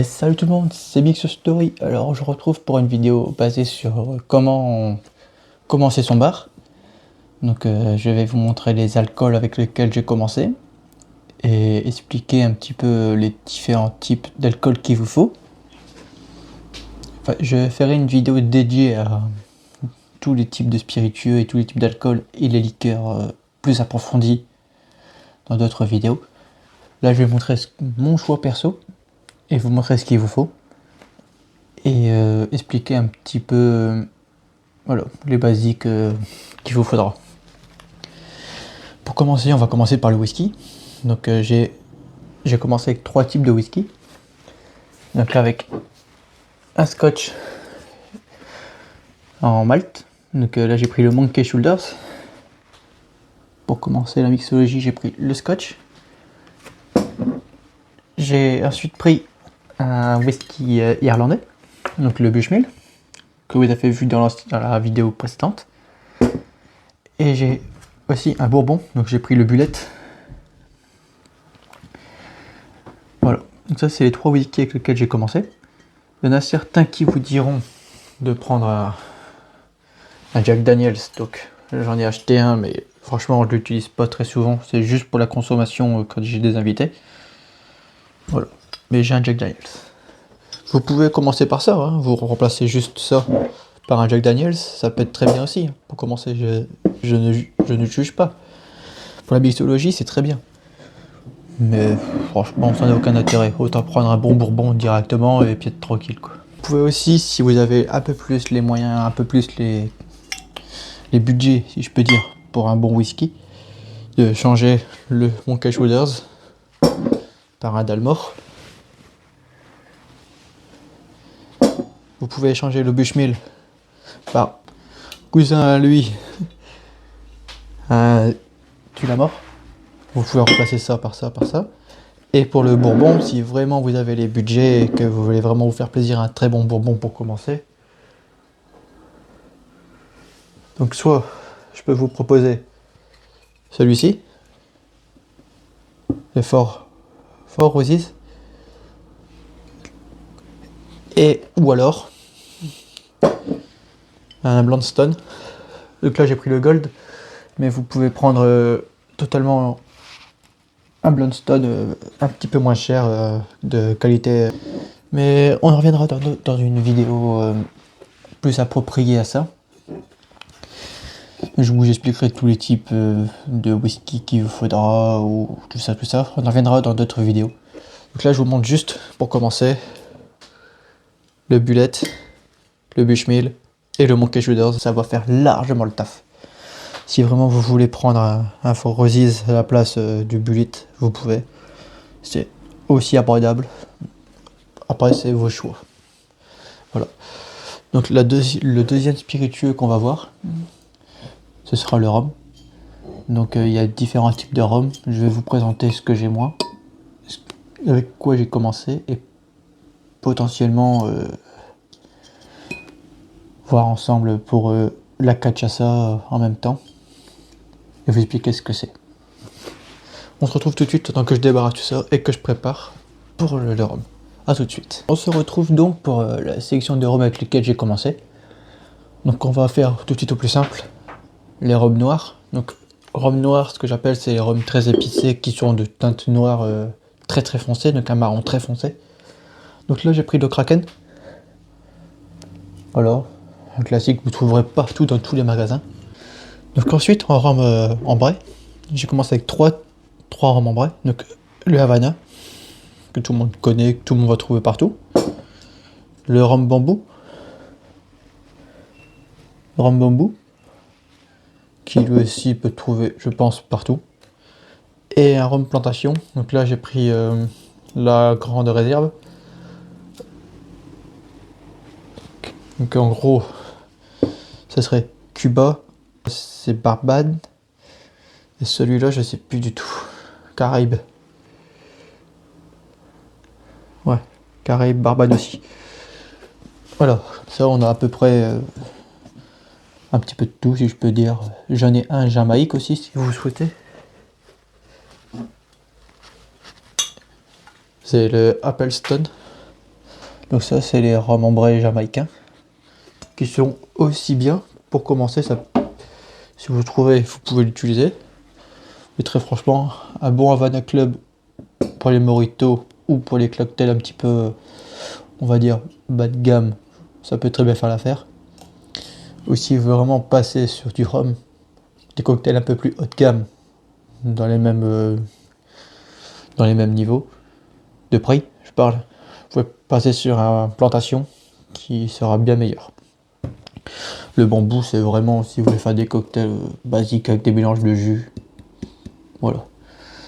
Salut tout le monde, c'est Big sur Story. Alors je retrouve pour une vidéo basée sur comment commencer son bar. Donc je vais vous montrer les alcools avec lesquels j'ai commencé et expliquer un petit peu les différents types d'alcool qu'il vous faut. Enfin, je ferai une vidéo dédiée à tous les types de spiritueux et tous les types d'alcool et les liqueurs plus approfondis dans d'autres vidéos. Là je vais montrer mon choix perso et vous montrer ce qu'il vous faut et expliquer un petit peu voilà, les basiques qu'il vous faudra. Pour commencer, on va commencer par le whisky. Donc j'ai commencé avec 3 types de whisky. Donc là avec un scotch en malt. Donc là j'ai pris le Monkey Shoulders. Pour commencer la mixologie, j'ai pris le scotch. J'ai ensuite pris un whisky irlandais, donc le Bushmill, que vous avez vu dans la vidéo précédente. Et j'ai aussi un bourbon, donc j'ai pris le Bullet. Voilà, donc ça c'est les 3 whiskies avec lesquels j'ai commencé. Il y en a certains qui vous diront de prendre un Jack Daniels, donc j'en ai acheté un, mais franchement je l'utilise pas très souvent, c'est juste pour la consommation quand j'ai des invités. Voilà, mais j'ai un Jack Daniels. Vous pouvez commencer par ça, hein. Vous remplacez juste ça par un Jack Daniels, ça peut être très bien aussi. Pour commencer, je ne juge pas. Pour la mixologie, c'est très bien. Mais franchement, ça n'a aucun intérêt. Autant prendre un bon bourbon directement et puis être tranquille, quoi. Vous pouvez aussi, si vous avez un peu plus les moyens, un peu plus les budgets, si je peux dire, pour un bon whisky, de changer le Monkey Shoulders par un Dalmore. Vous pouvez changer le Bushmill par cousin à lui, un Tullamore. Vous pouvez remplacer ça par ça, par ça. Et pour le bourbon, si vraiment vous avez les budgets et que vous voulez vraiment vous faire plaisir, un très bon bourbon pour commencer. Donc soit je peux vous proposer celui-ci, le Four Roses, et ou alors un Blondstone. Donc là j'ai pris le Gold, mais vous pouvez prendre totalement un Blondstone un petit peu moins cher, de qualité. Mais on en reviendra dans une vidéo plus appropriée à ça. Je vous expliquerai tous les types de whisky qu'il vous faudra, ou tout ça, tout ça. On en reviendra dans d'autres vidéos. Donc là je vous montre juste, pour commencer, le Bullet, le Bushmill et le Monkey Shoulders. Ça va faire largement le taf. Si vraiment vous voulez prendre un Four Roses à la place du Bullet, vous pouvez. C'est aussi abordable. Après c'est vos choix. Voilà. Donc le deuxième spiritueux qu'on va voir, ce sera le rhum. Donc il y a différents types de rhum. Je vais vous présenter ce que j'ai moi, avec quoi j'ai commencé, et potentiellement voir ensemble pour la cachaça en même temps et vous expliquer ce que c'est. On se retrouve tout de suite tant que je débarrasse tout ça et que je prépare pour le rhum. A tout de suite. On se retrouve donc pour la sélection de rhum avec lesquels j'ai commencé. Donc on va faire tout de suite au plus simple, les rhums noirs. Donc rhum noir, ce que j'appelle, c'est les rhums très épicés qui sont de teinte noire très très foncée, donc un marron très foncé. Donc là j'ai pris le Kraken. Voilà, un classique que vous trouverez partout dans tous les magasins. Donc ensuite en rhum ambré, j'ai commencé avec trois rhums ambrés. Donc le Havana, que tout le monde connaît, que tout le monde va trouver partout. Le rhum bambou. Rhum bambou, qui lui aussi peut trouver, je pense, partout. Et un rhum plantation. Donc là j'ai pris la grande réserve. Donc en gros, ce serait Cuba, c'est Barbade. Et celui-là, je sais plus du tout. Caraïbes. Ouais, Caraïbes, Barbade aussi. Voilà, ça on a à peu près un petit peu de tout, si je peux dire. J'en ai un Jamaïque aussi, si vous souhaitez. C'est le Applestone. Donc ça, c'est les rhums ambrés jamaïcains, qui sont aussi bien. Pour commencer, ça, si vous le trouvez, vous pouvez l'utiliser. Mais très franchement, un bon Havana Club pour les mojitos ou pour les cocktails un petit peu, on va dire, bas de gamme, ça peut très bien faire l'affaire. Ou si vous voulez vraiment passer sur du rhum, des cocktails un peu plus haut de gamme, dans les mêmes niveaux de prix, je parle, vous pouvez passer sur une plantation qui sera bien meilleur. Le bambou, c'est vraiment si vous voulez faire des cocktails basiques avec des mélanges de jus. Voilà.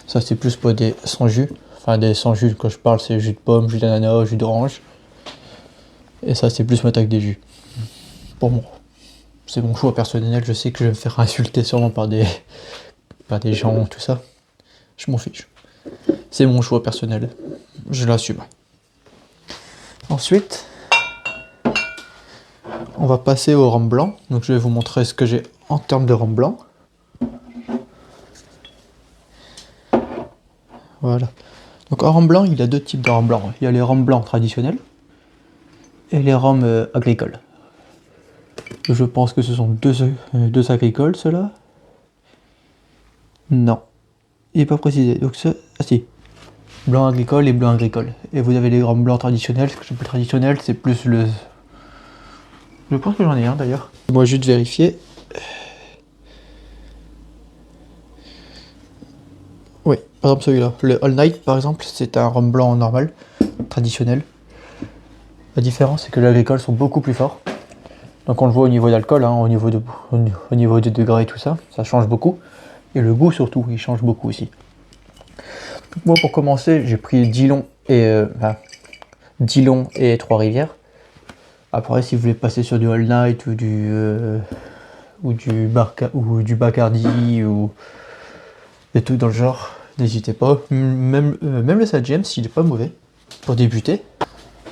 Ça, c'est plus pour des sans jus. Enfin, des sans jus, quand je parle, c'est jus de pomme, jus d'ananas, jus d'orange. Et ça, c'est plus mettre avec des jus. Pour moi. C'est mon choix personnel. Je sais que je vais me faire insulter sûrement par des gens, tout ça. Je m'en fiche. C'est mon choix personnel. Je l'assume. Ensuite, on va passer au rhum blanc. Donc je vais vous montrer ce que j'ai en termes de rhum blanc. Voilà. Donc en rhum blanc, il y a deux types de rhum blanc. Il y a les rhums blancs traditionnels et les rhums agricoles. Je pense que ce sont deux agricoles, ceux-là. Non. Il n'est pas précisé. Donc ça, ah si. Blanc agricole et blanc agricole. Et vous avez les rhums blancs traditionnels. Ce que j'appelle traditionnel, c'est plus le... Je pense que j'en ai un d'ailleurs. Moi, juste vérifier. Oui, par exemple celui-là. Le All Night, par exemple, c'est un rhum blanc normal, traditionnel. La différence, c'est que les agricoles sont beaucoup plus forts. Donc on le voit au niveau d'alcool, hein, au niveau des degrés et tout ça, ça change beaucoup. Et le goût surtout, il change beaucoup aussi. Donc moi pour commencer, j'ai pris Dillon et Trois-Rivières. Après si vous voulez passer sur du All Night ou du Bacardi ou des trucs dans le genre, n'hésitez pas. Même le St. James, il est pas mauvais pour débuter.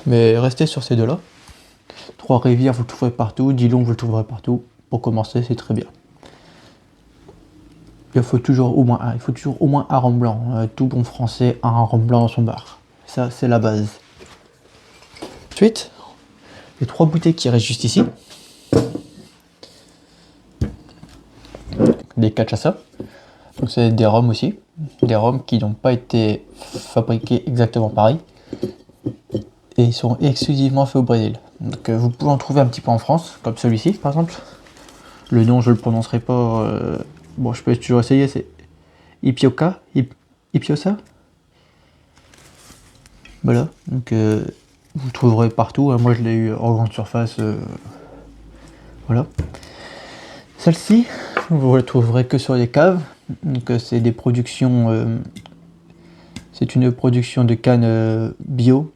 Mais restez sur ces deux-là. Trois-Rivières, vous le trouverez partout. Dillon, vous le trouverez partout. Pour commencer, c'est très bien. Il faut toujours au moins un rhum blanc. Tout bon français a un rhum blanc dans son bar. Ça, c'est la base. Ensuite, les trois bouteilles qui restent juste ici. Des cachaça. Donc c'est des rhums aussi. Des rhums qui n'ont pas été fabriqués exactement pareil. Et ils sont exclusivement faits au Brésil. Donc vous pouvez en trouver un petit peu en France, comme celui-ci par exemple. Le nom je le prononcerai pas. Bon, je peux toujours essayer. C'est Ipioca, Ipiosa. Voilà. Donc vous le trouverez partout. Moi je l'ai eu en grande surface. Voilà. Celle-ci, vous la trouverez que sur les caves. Donc c'est des productions. C'est une production de cannes bio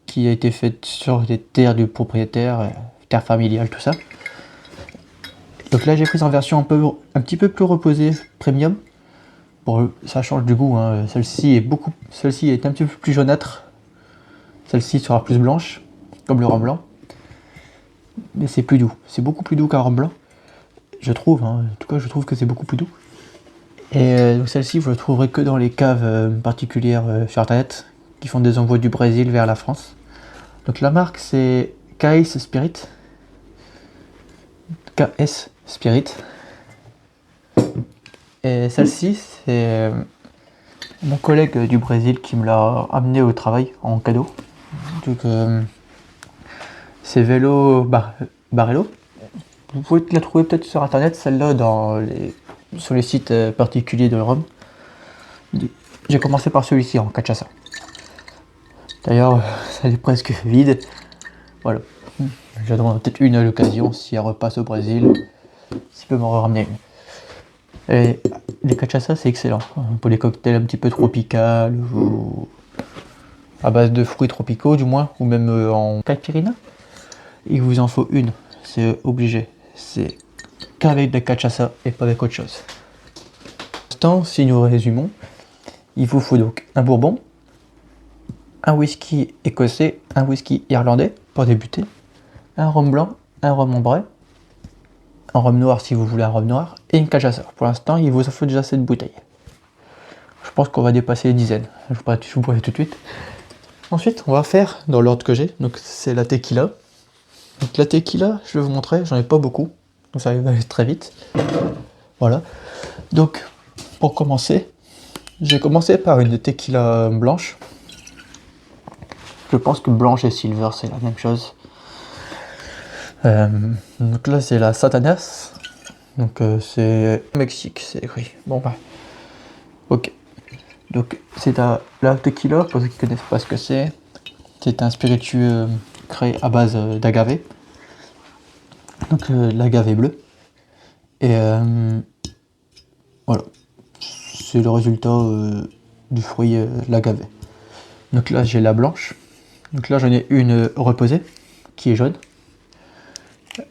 qui a été faite sur des terres du propriétaire, terre familiale, tout ça. Donc là j'ai pris en version un petit peu plus reposée, premium. Bon, ça change du goût, hein. Celle-ci est un petit peu plus jaunâtre. Celle-ci sera plus blanche, comme le rhum blanc. Mais c'est plus doux, c'est beaucoup plus doux qu'un rhum blanc. Je trouve, hein. En tout cas je trouve que c'est beaucoup plus doux. Et donc celle-ci vous la trouverez que dans les caves particulières sur internet, qui font des envois du Brésil vers la France. Donc la marque c'est KS Spirit. KS Spirit. Et celle-ci c'est mon collègue du Brésil qui me l'a amené au travail en cadeau. Donc c'est Vélo Barelo. Vous pouvez la trouver peut-être sur internet, celle-là sur les sites particuliers de Rome. J'ai commencé par celui-ci en cachaça. D'ailleurs, ça est presque vide. Voilà. J'en aurai peut-être une à l'occasion si elle repasse au Brésil. S'il peut m'en ramener une. Et les cachaça, c'est excellent. Pour les cocktails un petit peu tropicaux ou à base de fruits tropicaux, du moins, ou même en caipirinha. Il vous en faut une. C'est obligé. C'est qu'avec de la cachaça et pas avec autre chose. Si nous résumons, il vous faut donc un bourbon, un whisky écossais, un whisky irlandais pour débuter, un rhum blanc, un rhum ambré, un rhum noir si vous voulez un rhum noir, et une cachaça. Pour l'instant, il vous en faut déjà cette bouteille. Je pense qu'on va dépasser les dizaines. Je vous pourrai tout de suite. Ensuite, on va faire dans l'ordre que j'ai. Donc, c'est la tequila. Donc, la tequila, je vais vous montrer. J'en ai pas beaucoup. Donc, ça va aller très vite. Voilà. Donc, pour commencer, j'ai commencé par une tequila blanche. Je pense que blanche et silver, c'est la même chose. Donc là, c'est la Satanas. Donc, c'est Mexique, c'est écrit. Bon, bah. Ok. Donc, c'est la tequila, pour ceux qui ne connaissent pas ce que c'est un spiritueux créé à base d'agave. Donc, l'agave bleu. Et voilà. C'est le résultat du fruit l'agave. Donc là, j'ai la blanche. Donc là, j'en ai une reposée, qui est jaune.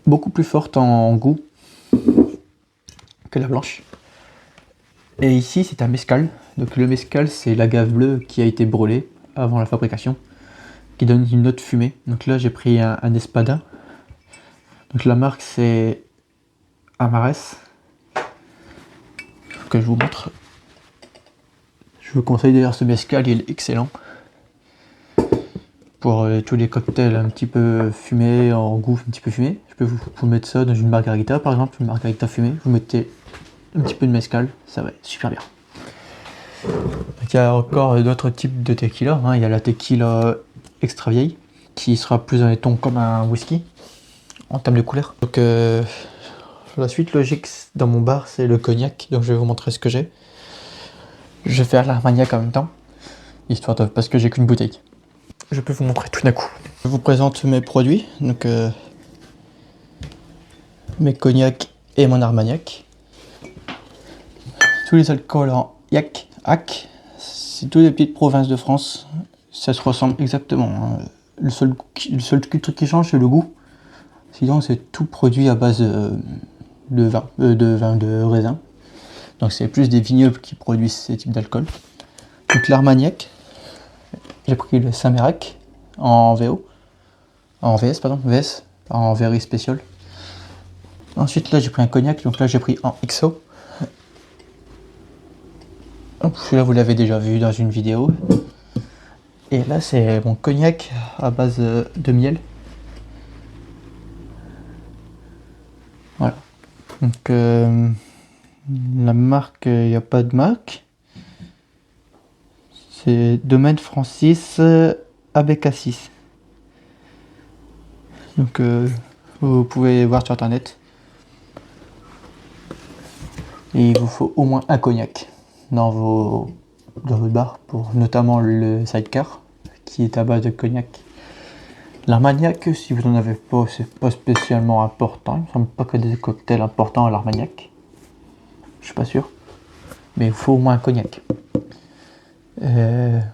Beaucoup plus forte en goût que la blanche. Et ici, c'est un mezcal. Donc le mezcal, c'est l'agave bleue qui a été brûlée avant la fabrication, qui donne une note fumée. Donc là, j'ai pris un espada. Donc la marque, c'est Amares. Que je vous montre. Je vous conseille d'ailleurs ce mezcal, il est excellent. Pour tous les cocktails un petit peu fumés, en goût un petit peu fumé. Je peux vous mettre ça dans une margarita, par exemple, une margarita fumée. Vous mettez un petit peu de mezcal, ça va être super bien. Il y a encore d'autres types de tequila. Il y a la tequila extra vieille, qui sera plus dans les tons comme un whisky, en termes de couleur. Donc la suite logique dans mon bar, c'est le cognac. Donc je vais vous montrer ce que j'ai. Je vais faire l'armagnac en même temps, histoire de, parce que j'ai qu'une bouteille. Je peux vous montrer tout d'un coup. Je vous présente mes produits, donc mes cognacs et mon armagnac. Tous les alcools en yak, ac, c'est toutes les petites provinces de France. Ça se ressemble exactement. Le seul truc qui change, c'est le goût. Sinon, c'est tout produit à base de raisin. Donc, c'est plus des vignobles qui produisent ces types d'alcool. Donc, l'armagnac, j'ai pris le Saint-Mérac en VO, en VS, pardon, VS, en Very Special. Ensuite, là, j'ai pris un cognac, donc là, j'ai pris en XO. Celui-là, vous l'avez déjà vu dans une vidéo. Et là, c'est mon cognac à base de miel. Voilà. Donc, la marque, il n'y a pas de marque. C'est Domaine Francis Abécassis. Donc, vous pouvez voir sur internet. Et il vous faut au moins un cognac dans votre bar, pour notamment le sidecar, qui est à base de cognac. L'armagnac, si vous n'en avez pas, c'est pas spécialement important. Il ne me semble pas que des cocktails importants à l'armagnac. Je suis pas sûr. Mais il faut au moins un cognac.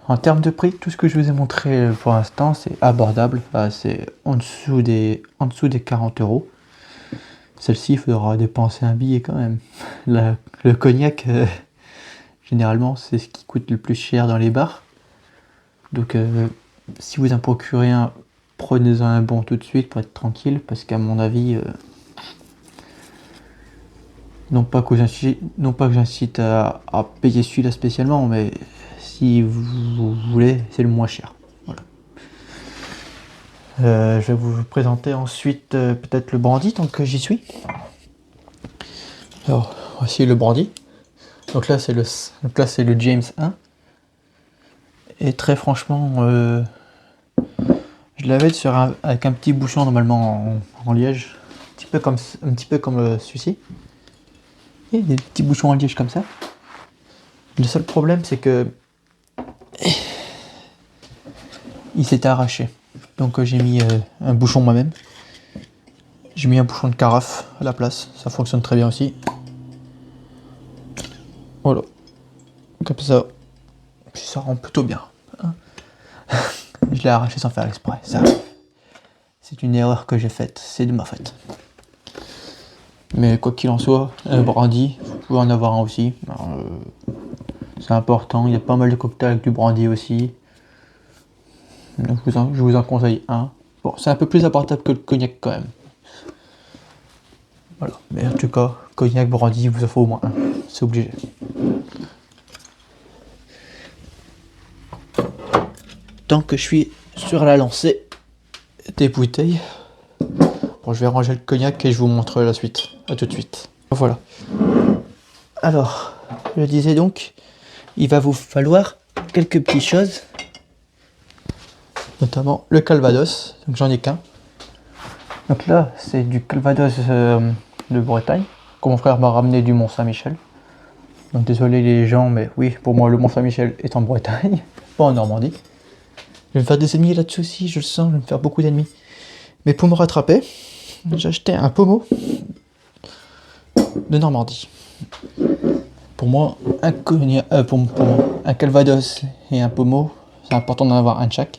En termes de prix, tout ce que je vous ai montré pour l'instant, c'est abordable. C'est en dessous des 40 €. Celle-ci, il faudra dépenser un billet quand même. Le cognac, généralement, c'est ce qui coûte le plus cher dans les bars. Donc, si vous en procurez un, prenez-en un bon tout de suite pour être tranquille, parce qu'à mon avis, non pas que j'incite à payer celui-là spécialement, mais si vous voulez, c'est le moins cher. Voilà. Je vais vous présenter ensuite peut-être le brandy, tant que j'y suis. Alors, voici le brandy. Donc là, c'est le James 1. Et très franchement, je l'avais avec un petit bouchon normalement en liège, un petit peu comme celui-ci. Et des petits bouchons en liège comme ça. Le seul problème, c'est que il s'était arraché. Donc j'ai mis un bouchon moi-même. J'ai mis un bouchon de carafe à la place. Ça fonctionne très bien aussi. Voilà. Comme ça rend plutôt bien. Je l'ai arraché sans faire exprès. Ça, c'est une erreur que j'ai faite. C'est de ma faute. Mais quoi qu'il en soit, un brandy, vous pouvez en avoir un aussi. C'est important. Il y a pas mal de cocktails avec du brandy aussi. Donc je vous en conseille un. Bon, c'est un peu plus abordable que le cognac quand même. Voilà. Mais en tout cas, cognac, brandy, il vous en faut au moins un. C'est obligé. tant que je suis sur la lancée des bouteilles. Bon, je vais ranger le cognac et je vous montrerai la suite. A tout de suite. Voilà. Alors, je disais donc, il va vous falloir quelques petites choses. Notamment le calvados. Donc j'en ai qu'un. Donc là, c'est du calvados de Bretagne, que mon frère m'a ramené du Mont-Saint-Michel. Donc désolé les gens, mais oui, pour moi le Mont-Saint-Michel est en Bretagne, pas en Normandie. Je vais me faire des ennemis là-dessus aussi, je le sens, je vais me faire beaucoup d'ennemis. Mais pour me rattraper, j'ai acheté un pommeau de Normandie. Pour moi, un calvados et un pommeau, c'est important d'en avoir un de chaque.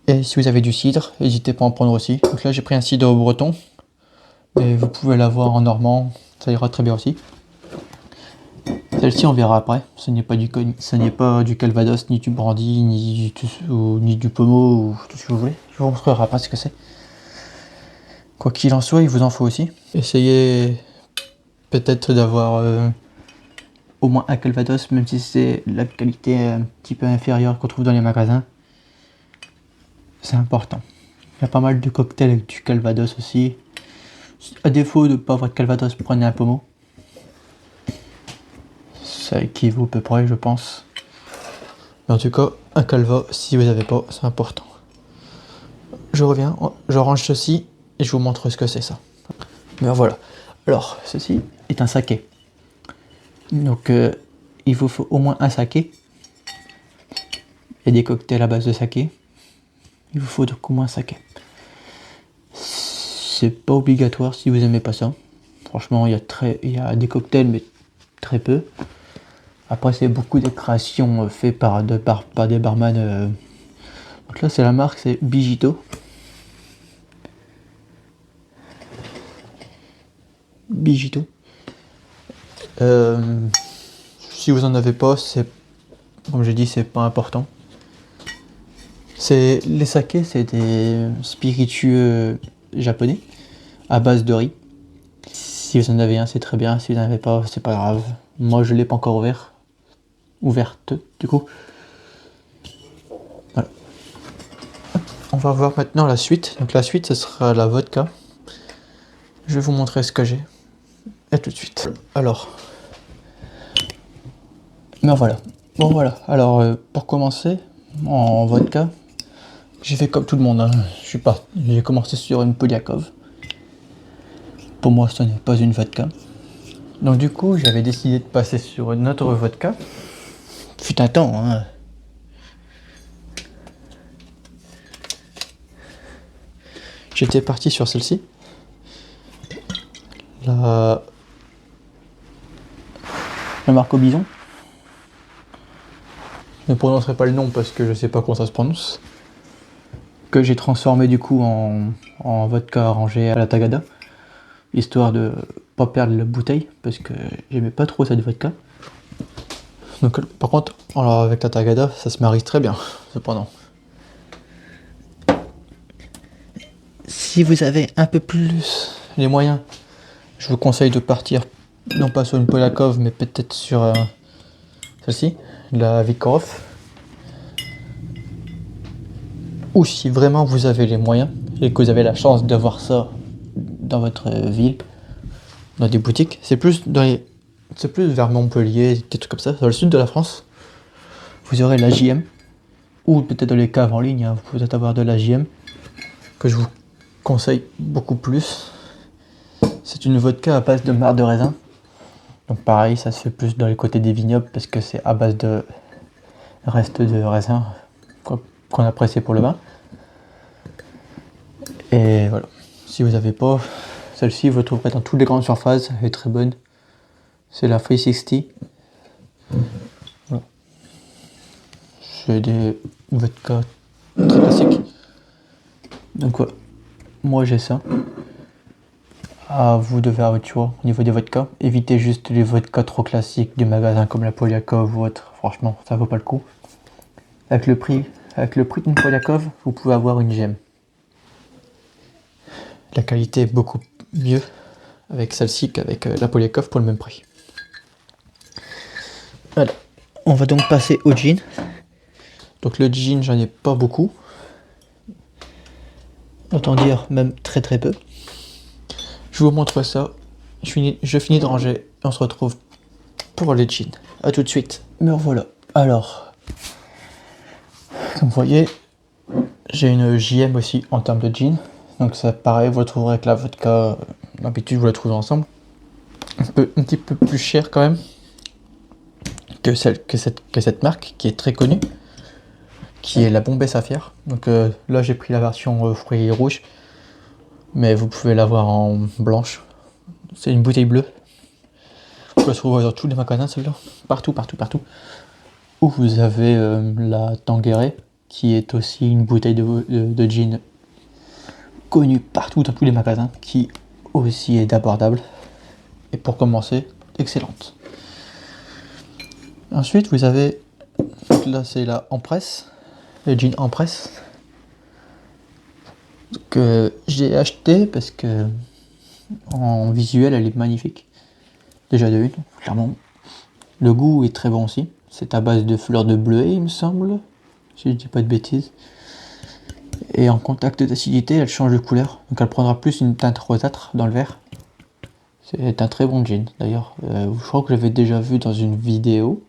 Et si vous avez du cidre, n'hésitez pas à en prendre aussi. Donc là j'ai pris un cidre breton, et vous pouvez l'avoir en normand, ça ira très bien aussi. Celle-ci on verra après, ce n'est pas du calvados, ni du brandy, ni du pommeau, ou tout ce que vous voulez. Je vous montrerai après ce que c'est. Quoi qu'il en soit, il vous en faut aussi. Essayez peut-être d'avoir au moins un calvados, même si c'est la qualité un petit peu inférieure qu'on trouve dans les magasins. C'est important. Il y a pas mal de cocktails avec du calvados aussi. À défaut de ne pas avoir de calvados, prenez un pommeau. Ça équivaut à peu près, je pense. Mais en tout cas, un calva, si vous n'avez pas, c'est important. Je reviens, je range ceci et je vous montre ce que c'est ça. Mais voilà. Alors, ceci est un saké. Donc, il vous faut au moins un saké. Il y a des cocktails à base de saké. Il vous faut donc au moins un saké. C'est pas obligatoire si vous aimez pas ça. Franchement, il y a des cocktails, mais très peu. Après, c'est beaucoup de créations faites par des barman. Donc là, c'est la marque, c'est Bijito. Bijito. Si vous en avez pas, c'est comme j'ai dit, c'est pas important. Les sakés, c'est des spiritueux japonais à base de riz. Si vous en avez un, c'est très bien. Si vous n'en avez pas, c'est pas grave. Moi, je l'ai pas encore ouverte du coup. Voilà. On va voir maintenant la suite. Donc la suite, ce sera la vodka. Je vais vous montrer ce que j'ai. Et tout de suite. Alors. Mais voilà. Bon voilà. Alors pour commencer, en vodka, j'ai fait comme tout le monde. Hein. J'ai commencé sur une Polyakov. Pour moi, ce n'est pas une vodka. Donc du coup, j'avais décidé de passer sur une autre vodka. Fut un temps, hein. J'étais parti sur celle-ci. La marque au bison. Je ne prononcerai pas le nom parce que je sais pas comment ça se prononce. Que j'ai transformé du coup en vodka rangé à la Tagada. Histoire de pas perdre la bouteille parce que j'aimais pas trop cette vodka. Donc par contre, alors avec la Tagada, ça se marie très bien, cependant. Si vous avez un peu plus les moyens, je vous conseille de partir non pas sur une Polakov, mais peut-être sur celle-ci, la Vikorov. Ou si vraiment vous avez les moyens et que vous avez la chance d'avoir ça dans votre ville, dans des boutiques, c'est plus vers Montpellier, des trucs comme ça, dans le sud de la France. Vous aurez la JM, ou peut-être dans les caves en ligne, hein, vous pouvez peut-être avoir de la JM, que je vous conseille beaucoup plus. C'est une vodka à base de marc de raisin. Donc pareil, ça se fait plus dans les côtés des vignobles parce que c'est à base de restes de raisin qu'on a pressé pour le vin. Et voilà. Si vous n'avez pas, celle-ci vous la trouverez dans toutes les grandes surfaces, elle est très bonne. C'est la 360. Voilà. C'est des vodkas très classiques. Donc voilà. Moi j'ai ça. Ah, vous devez avoir votre choix au niveau des vodkas. Évitez juste les vodkas trop classiques du magasin comme la Polyakov ou autre. Franchement, ça vaut pas le coup. Avec le prix d'une Polyakov, vous pouvez avoir une gemme. La qualité est beaucoup mieux avec celle-ci qu'avec la Polyakov pour le même prix. Voilà. On va donc passer au gin. Donc le gin, j'en ai pas beaucoup. Autant dire même très très peu. Je vous montre ça. Je finis de ranger et on se retrouve pour les jeans. A tout de suite. Me revoilà. Alors, comme vous voyez, j'ai une JM aussi en termes de jeans. Donc ça pareil, vous le trouverez avec la vodka. D'habitude, vous la trouvez ensemble. Un petit peu plus cher quand même que cette marque qui est très connue, qui est la Bombay Sapphire. Donc là, j'ai pris la version fruits rouge, mais vous pouvez l'avoir en blanche. C'est une bouteille bleue. Vous la trouvez dans tous les magasins, celle-là. Partout. Où vous avez la Tanqueray, qui est aussi une bouteille de gin connue partout dans tous les magasins, qui aussi est abordable. Et pour commencer, excellente. Ensuite, vous avez, donc là c'est la Empress, le gin Empress, que j'ai acheté parce que en visuel elle est magnifique. Déjà de une, clairement. Le goût est très bon aussi. C'est à base de fleurs de bleuet, il me semble, si je dis pas de bêtises. Et en contact d'acidité, elle change de couleur. Donc elle prendra plus une teinte rosâtre dans le verre. C'est un très bon gin. D'ailleurs, je crois que j'avais déjà vu dans une vidéo.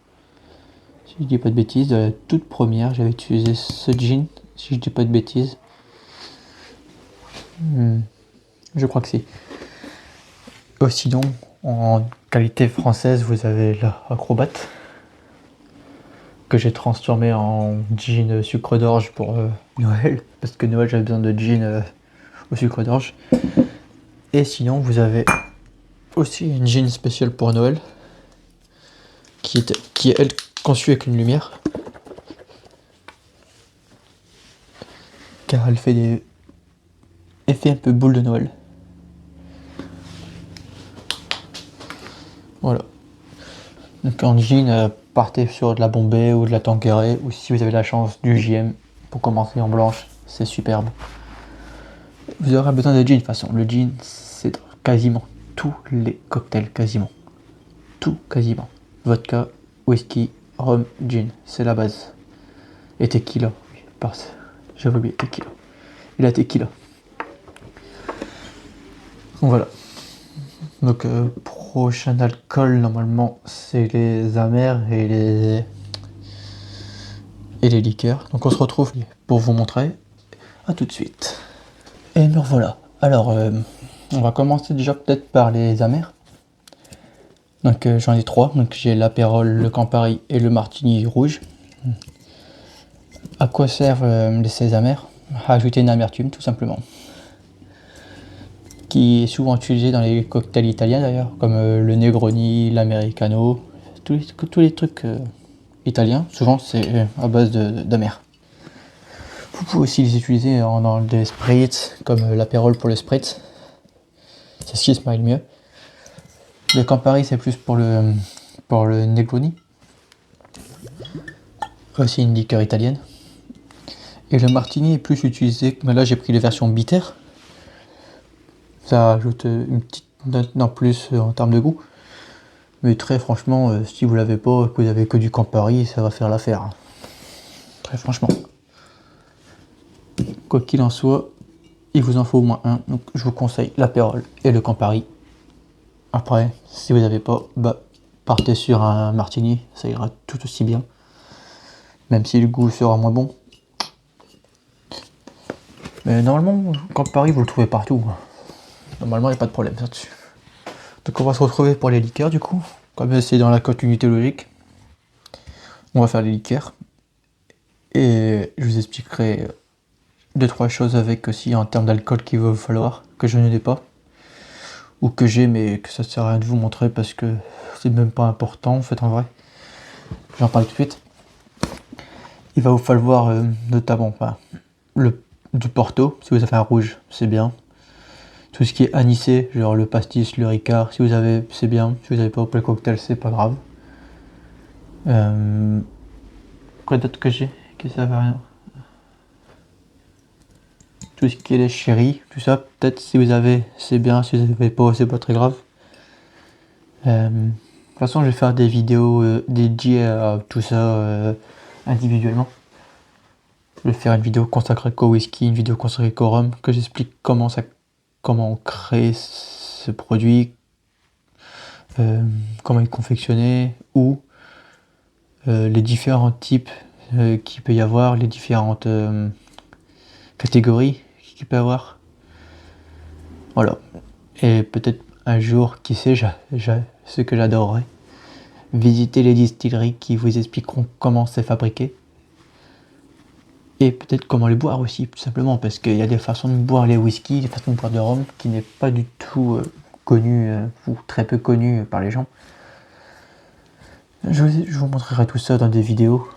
Si je dis pas de bêtises, de la toute première, j'avais utilisé ce gin. Si je dis pas de bêtises. Je crois que c'est. Sinon, en qualité française, vous avez la Acrobat, que j'ai transformé en gin sucre d'orge pour Noël, parce que Noël j'avais besoin de gin au sucre d'orge. Et sinon vous avez aussi une gin spéciale pour Noël, qui est elle conçue avec une lumière, car elle fait des effets un peu boule de Noël. Voilà. Donc en jean, partez sur de la Bombay ou de la Tanqueray, ou si vous avez la chance du JM pour commencer en blanche, c'est superbe. Vous aurez besoin de gin de toute façon. Le gin, c'est dans quasiment tous les cocktails, quasiment. Tout, quasiment. Vodka, whisky, rhum, gin, c'est la base. Et tequila, oui, j'avais oublié tequila. Et la tequila. Donc voilà. Donc prochain alcool, normalement, c'est les amers et les liqueurs. Donc on se retrouve pour vous montrer. A tout de suite. Et me revoilà. Alors, on va commencer déjà peut-être par les amers. Donc j'en ai 3. Donc j'ai l'apérole, le Campari et le martini rouge. À quoi servent ces amers? À ajouter une amertume, tout simplement. Qui est souvent utilisé dans les cocktails italiens d'ailleurs, comme le Negroni, l'Americano, tous les trucs italiens, souvent c'est à base d'amer. Vous pouvez aussi les utiliser dans des spritz, comme l'apérole pour le spritz. C'est ce qui se marie le mieux. Le Campari c'est plus pour le Negroni. Aussi une liqueur italienne. Et le martini est plus utilisé, mais là j'ai pris les versions bitter. Ça ajoute une petite note en plus en termes de goût. Mais très franchement, si vous l'avez pas, que vous avez que du Campari, ça va faire l'affaire. Très franchement. Quoi qu'il en soit, il vous en faut au moins un. Donc je vous conseille l'apérole et le Campari. Après, si vous n'avez pas, partez sur un martini, ça ira tout aussi bien. Même si le goût sera moins bon. Mais normalement, Campari, vous le trouvez partout. Normalement, il n'y a pas de problème là-dessus. Donc on va se retrouver pour les liqueurs du coup. Comme c'est dans la continuité logique, on va faire les liqueurs. Et je vous expliquerai 2-3 choses avec aussi en termes d'alcool qu'il va vous falloir, que je n'ai pas. Ou que j'ai mais que ça sert à rien de vous montrer parce que c'est même pas important en fait en vrai. J'en parle tout de suite. Il va vous falloir notamment du Porto, si vous avez un rouge, c'est bien. Tout ce qui est anisé, genre le pastis, le ricard, si vous avez, c'est bien. Si vous n'avez pas pour le cocktail, c'est pas grave. Quoi d'autre que j'ai qui ça va rien. Tout ce qui est les sherry, tout ça, peut-être si vous avez, c'est bien. Si vous n'avez pas, c'est pas très grave. De toute façon, je vais faire des vidéos dédiées à tout ça individuellement. Je vais faire une vidéo consacrée qu'au whisky, une vidéo consacrée qu'au rhum, que j'explique comment on crée ce produit, comment il est confectionné, ou les différents types qu'il peut y avoir, les différentes catégories qu'il peut y avoir. Voilà. Et peut-être un jour, qui sait, ce que j'adorerais, visiter les distilleries qui vous expliqueront comment c'est fabriqué. Et peut-être comment les boire aussi, tout simplement, parce qu'il y a des façons de boire les whisky, des façons de boire de rhum qui n'est pas du tout connu ou très peu connu par les gens. Je vous montrerai tout ça dans des vidéos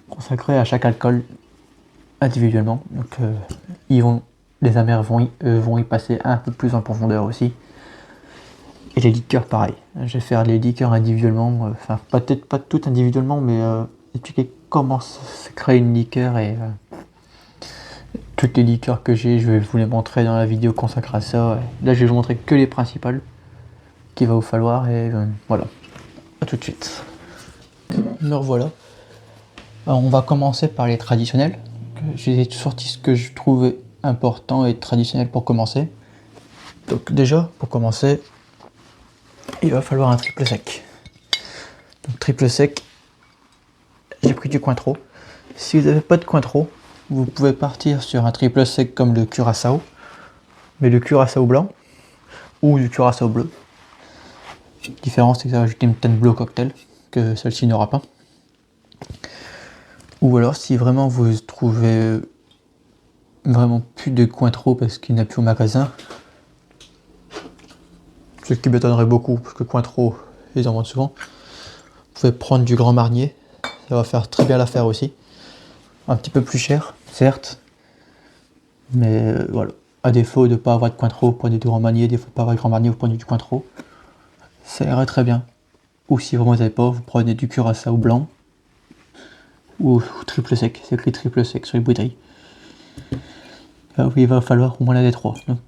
consacrées à chaque alcool individuellement. Donc les amers vont y passer un peu plus en profondeur aussi. Et les liqueurs pareil. Je vais faire les liqueurs individuellement, enfin peut-être pas toutes individuellement, mais expliquer comment se crée une liqueur et toutes les liqueurs que j'ai, je vais vous les montrer dans la vidéo consacrée à ça. Là, je vais vous montrer que les principales qu'il va vous falloir et voilà. A tout de suite. Me revoilà. Alors, on va commencer par les traditionnels. J'ai sorti ce que je trouvais important et traditionnel pour commencer. Donc déjà, pour commencer, il va falloir un triple sec. Donc triple sec, j'ai pris du Cointreau. Si vous n'avez pas de Cointreau, vous pouvez partir sur un triple sec comme le Curaçao, mais le Curaçao blanc ou du Curaçao bleu. La différence, c'est que ça va ajouter une teinte bleue au cocktail que celle-ci n'aura pas. Ou alors, si vraiment vous trouvez vraiment plus de Cointreau parce qu'il n'y en a plus au magasin, ce qui m'étonnerait beaucoup parce que Cointreau, ils en vendent souvent, vous pouvez prendre du Grand Marnier, ça va faire très bien l'affaire aussi. Un petit peu plus cher, certes, mais voilà. À défaut de ne pas avoir de Cointreau, vous prenez du Grand Marnier, des fois pas avoir de Grand Marnier, vous prenez du Cointreau. Ça irait très bien. Ou si vraiment vous n'avez pas, vous prenez du Curaçao blanc ou triple sec, c'est écrit triple sec sur les bouteilles. Il va falloir au moins l'un des trois. Donc,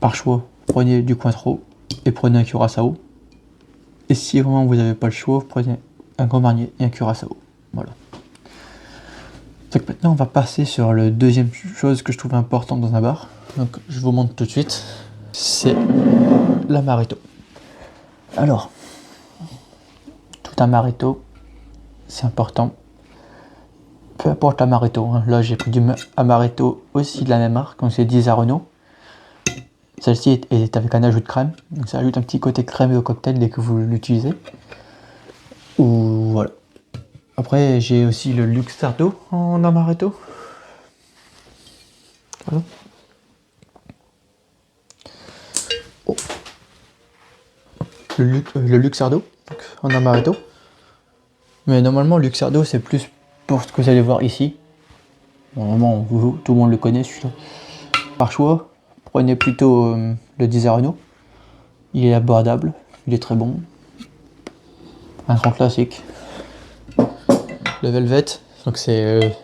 par choix, prenez du Cointreau et prenez un Curaçao. Et si vraiment vous n'avez pas le choix, vous prenez un Grand Marnier et un Curaçao. Voilà. Donc maintenant on va passer sur le deuxième chose que je trouve importante dans un bar. Donc je vous montre tout de suite. C'est l'amaretto. Alors, tout amaretto, c'est important. Peu importe l'amaretto, hein. Là j'ai pris du amaretto aussi de la même marque, donc c'est Disareno. Celle-ci est avec un ajout de crème, donc ça ajoute un petit côté crémeux au cocktail dès que vous l'utilisez. Ou voilà. Après j'ai aussi le Luxardo en amaretto. Voilà. Oh. Le Luxardo, donc en amaretto. Mais normalement Luxardo c'est plus pour ce que vous allez voir ici. Normalement tout le monde le connaît celui-là. Par choix, prenez plutôt le Disareno. Il est abordable, il est très bon. Un grand classique. Le Velvet, donc c'est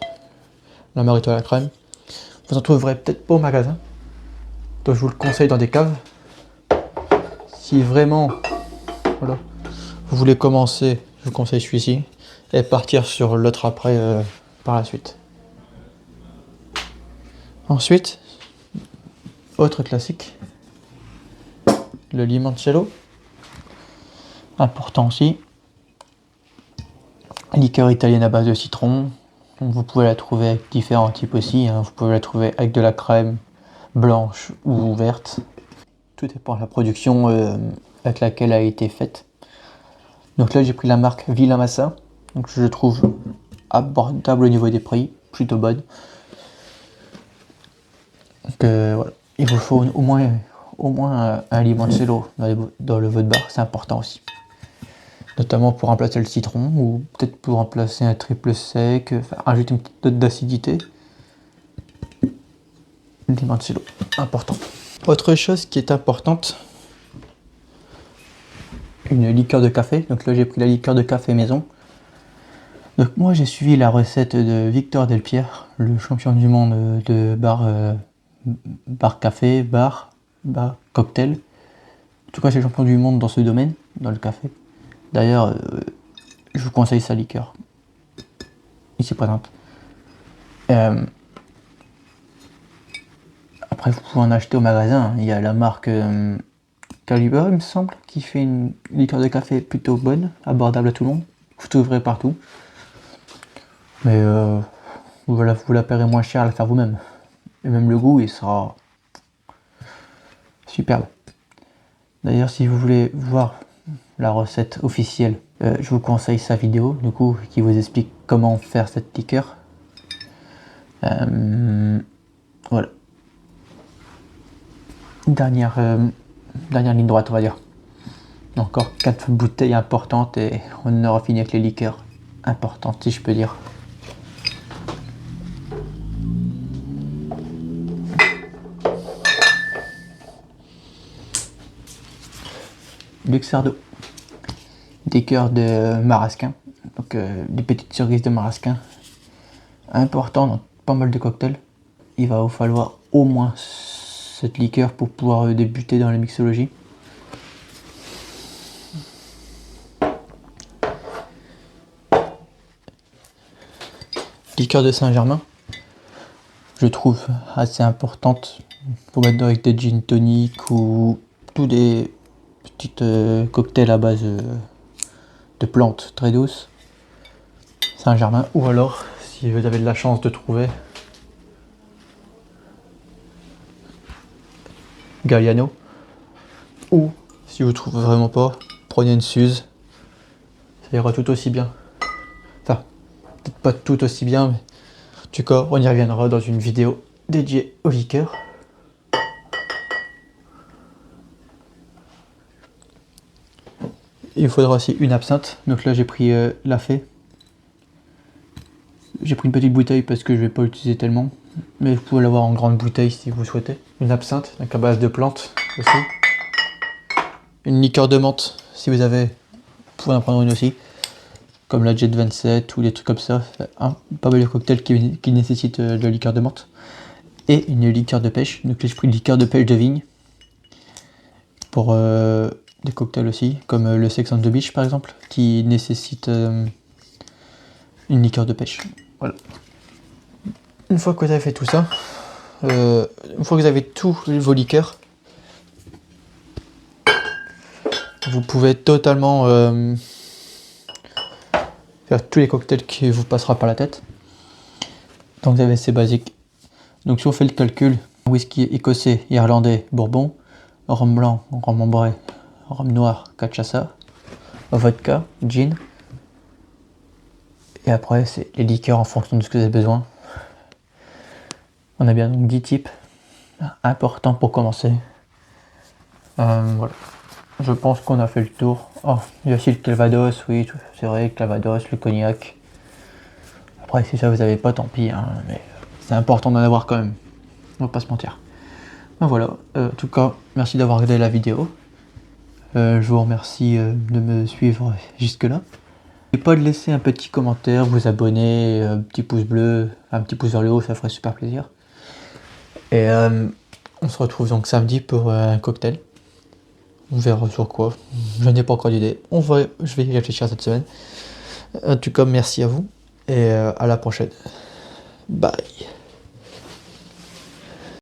l'amaretto à la crème. Vous en trouverez peut-être pas au magasin. Donc je vous le conseille dans des caves. Si vraiment voilà, vous voulez commencer, je vous conseille celui-ci. Et partir sur l'autre après par la suite. Ensuite, autre classique, le limoncello. Important aussi. Liqueur italienne à base de citron. Vous pouvez la trouver avec différents types aussi. Hein. Vous pouvez la trouver avec de la crème blanche ou verte. Tout dépend de la production avec laquelle elle a été faite. Donc là j'ai pris la marque Villamassa. Donc je trouve abordable au niveau des prix, plutôt bonne. Donc voilà, il vous faut au moins un limoncello dans le votre bar, c'est important aussi. Notamment pour remplacer le citron ou peut-être pour remplacer un triple sec, enfin, rajouter une petite note d'acidité. Limoncello, important. Autre chose qui est importante, une liqueur de café. Donc là j'ai pris la liqueur de café maison. Donc moi j'ai suivi la recette de Victor Delpierre, le champion du monde de bar café, bar cocktail. En tout cas c'est le champion du monde dans ce domaine, dans le café. D'ailleurs je vous conseille sa liqueur, ici présente. Après, vous pouvez en acheter au magasin. Il y a la marque Calibre, il me semble, qui fait une liqueur de café plutôt bonne, abordable à tout le monde. Vous trouverez partout. Mais vous la paierez moins cher à la faire vous-même. Et même le goût, il sera superbe. D'ailleurs, si vous voulez voir la recette officielle, je vous conseille sa vidéo, du coup, qui vous explique comment faire cette liqueur. Voilà. Dernière ligne droite, on va dire. Encore 4 bouteilles importantes et on aura fini avec les liqueurs importantes, si je peux dire. Luxardo, liqueur de marasquin, donc des petites cerises de marasquin, important dans pas mal de cocktails. Il va vous falloir au moins cette liqueur pour pouvoir débuter dans la mixologie. Liqueur de Saint-Germain, je trouve assez importante pour mettre avec des gin tonic ou tous des petites cocktails à base de plantes très douces. Saint-Germain, ou alors si vous avez de la chance de trouver Galliano, ou si vous trouvez vraiment pas, prenez une Suze, ça ira tout aussi bien. Enfin, peut-être pas tout aussi bien, mais en tout cas, on y reviendra dans une vidéo dédiée aux liqueurs. Il faudra aussi une absinthe, donc là j'ai pris la fée. J'ai pris une petite bouteille parce que je vais pas l'utiliser tellement, mais vous pouvez l'avoir en grande bouteille si vous souhaitez. Une absinthe, donc à base de plantes aussi. Une liqueur de menthe, si vous avez, vous pouvez en prendre une aussi, comme la Jet 27 ou des trucs comme ça. Pas mal de cocktails qui nécessitent de la liqueur de menthe. Et une liqueur de pêche, donc là j'ai pris une liqueur de pêche de vigne. Pour des cocktails aussi, comme le Sex on the Beach par exemple, qui nécessite une liqueur de pêche. Voilà. Une fois que vous avez fait tout ça, une fois que vous avez tous vos liqueurs, vous pouvez totalement faire tous les cocktails qui vous passera par la tête. Donc vous avez ces basiques. Donc si on fait le calcul, whisky écossais, irlandais, bourbon, rhum blanc, rhum ambré, rhum noir, cachaça, vodka, gin. Et après, c'est les liqueurs en fonction de ce que vous avez besoin. On a bien donc 10 types, importants pour commencer. Voilà. Je pense qu'on a fait le tour. Oh, il y a aussi le Calvados, oui, c'est vrai, le Calvados, le cognac. Après, si ça vous avez pas, tant pis, hein, mais c'est important d'en avoir quand même. On va pas se mentir. Ben voilà, en tout cas, merci d'avoir regardé la vidéo. Je vous remercie de me suivre jusque-là. N'oubliez pas de laisser un petit commentaire, vous abonner, un petit pouce bleu, un petit pouce vers le haut, ça ferait super plaisir. Et on se retrouve donc samedi pour un cocktail. On verra sur quoi. Je n'ai pas encore d'idée. Je vais y réfléchir cette semaine. En tout cas, merci à vous et à la prochaine. Bye.